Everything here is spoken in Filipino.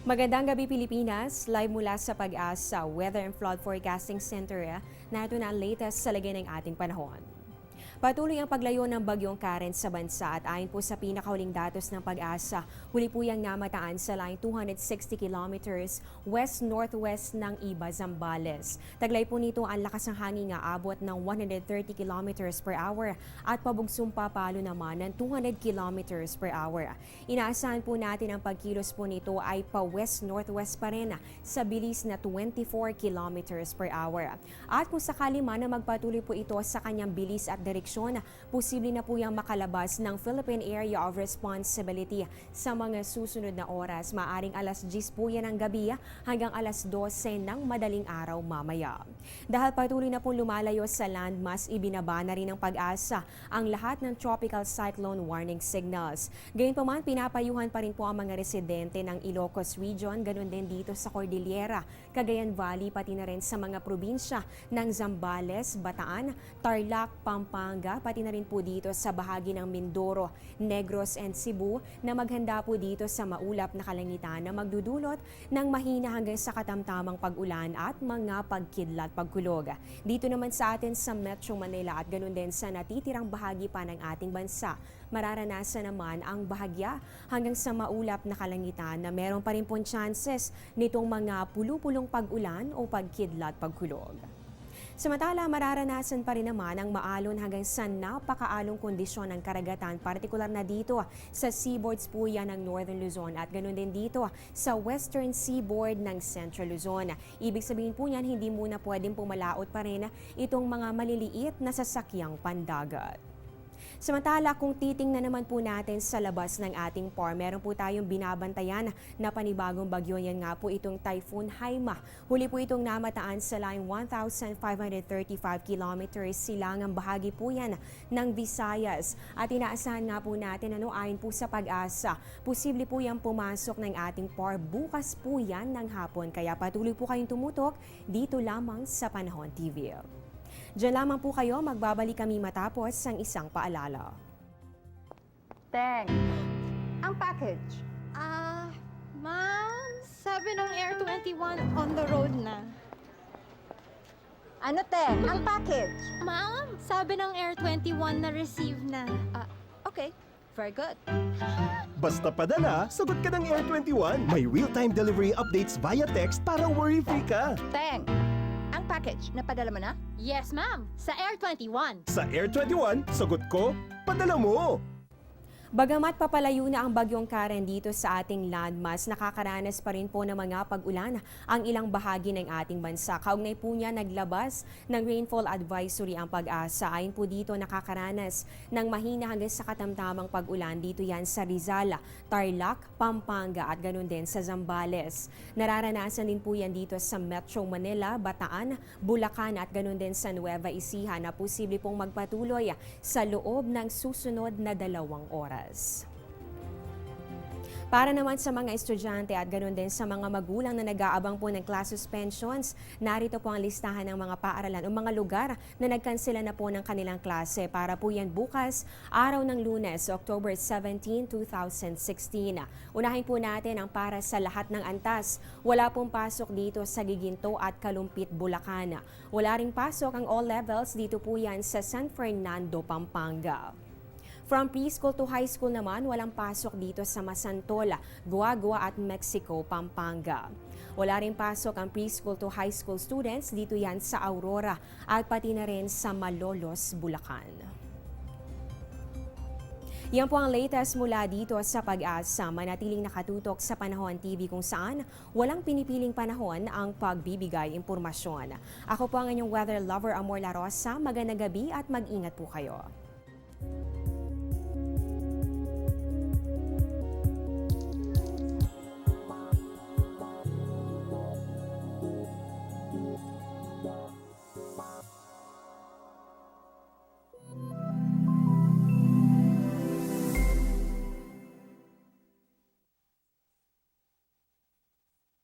Magandang gabi Pilipinas, live mula sa Pag-asa Weather and Flood Forecasting Center. Narito na ang latest sa lagay ng ating panahon. Patuloy ang paglayo ng bagyong Karen sa bansa at ayon po sa pinakahuling datos ng Pag-asa, huli po yang namataan sa line 260 kilometers west-northwest ng Iba, Zambales. Taglay po nito ang lakas ng hangin nga abot ng 130 kilometers per hour at pabugsong papalo naman ng 200 kilometers per hour. Inaasahan po natin ang pagkilos po nito ay pa west-northwest pa rin sa bilis na 24 kilometers per hour. At kung sakali man na magpatuloy po ito sa kanyang bilis at direksyon, posible na po yung makalabas ng Philippine Area of Responsibility sa mga susunod na oras. Maaring alas 10 po yan ng gabi hanggang alas 12 ng madaling araw mamaya. Dahil patuloy na po lumalayo sa landmass, ibinaba na rin ng Pag-asa ang lahat ng tropical cyclone warning signals. Gayunpaman, pinapayuhan pa rin po ang mga residente ng Ilocos Region, ganun din dito sa Cordillera, Cagayan Valley, pati na rin sa mga probinsya ng Zambales, Bataan, Tarlac, Pampanga, pati na rin po dito sa bahagi ng Mindoro, Negros and Cebu na maghanda po dito sa maulap na kalangitan na magdudulot ng mahina hanggang sa katamtamang pag-ulan at mga pagkidlat pagkulog. Dito naman sa atin sa Metro Manila at ganun din sa natitirang bahagi pa ng ating bansa, mararanasan naman ang bahagya hanggang sa maulap na kalangitan na meron pa rin pong chances nitong mga pulupulong pag-ulan o pagkidlat pagkulog. Samantala, mararanasan pa rin naman ang maalon hanggang sa napakaalong kondisyon ng karagatan, partikular na dito sa seaboards po yan ng Northern Luzon at ganoon din dito sa Western Seaboard ng Central Luzon. Ibig sabihin po niyan, hindi muna pwedeng pumalaot pa rin itong mga maliliit na sasakyang pandagat. Samantala, kung titingnan naman po natin sa labas ng ating PAR, meron po tayong binabantayan na panibagong bagyo. Yan nga po itong Typhoon Haima. Huli po itong namataan sa line 1,535 kilometers silangang bahagi po yan ng Visayas. At inaasahan nga po natin ayon po sa Pag-asa, posible po yan pumasok ng ating PAR bukas po yan ng hapon. Kaya patuloy po kayong tumutok dito lamang sa Panahon TV. Diyan lamang po kayo, magbabalik kami matapos ang isang paalala. Teng, ang package. Ma'am, sabi ng Air 21 on the road na. Ano, Teng? Ang package. Ma'am, sabi ng Air 21 na receive na. Okay, very good. Basta padala, sagot ka ng Air 21. May real-time delivery updates via text para worry-free ka. Teng, ang package, napadala mo na? Yes, ma'am, sa Air 21. Sa Air 21, sagot ko, padala mo. Bagamat papalayo na ang bagyong Karen dito sa ating landmass, nakakaranas pa rin po ng mga pag-ulan ang ilang bahagi ng ating bansa. Kaugnay po niya naglabas ng rainfall advisory ang Pag-asa. Ayon po dito nakakaranas ng mahina hanggang sa katamtamang pag-ulan dito yan sa Rizal, Tarlac, Pampanga at ganun din sa Zambales. Nararanasan din po yan dito sa Metro Manila, Bataan, Bulacan at ganun din sa Nueva Ecija na posible pong magpatuloy sa loob ng susunod na 2 oras. Para naman sa mga estudyante at ganoon din sa mga magulang na nag-aabang po ng class suspensions, narito po ang listahan ng mga paaralan o mga lugar na nagkansela na po ng kanilang klase para po yan bukas, araw ng Lunes, October 17, 2016. Unahin po natin ang para sa lahat ng antas. Wala pong pasok dito sa Giginto at Kalumpit, Bulacan. Wala ring pasok ang all levels dito po yan sa San Fernando, Pampanga. From preschool to high school naman, walang pasok dito sa Masantola, Guagua at Mexico, Pampanga. Wala rin pasok ang preschool to high school students dito yan sa Aurora at pati na rin sa Malolos, Bulacan. Yan po ang latest mula dito sa Pag-asa. Manatiling nakatutok sa Panahon TV kung saan walang pinipiling panahon ang pagbibigay impormasyon. Ako po ang inyong weather lover, Amor La Rosa. Magandang gabi at mag-ingat po kayo.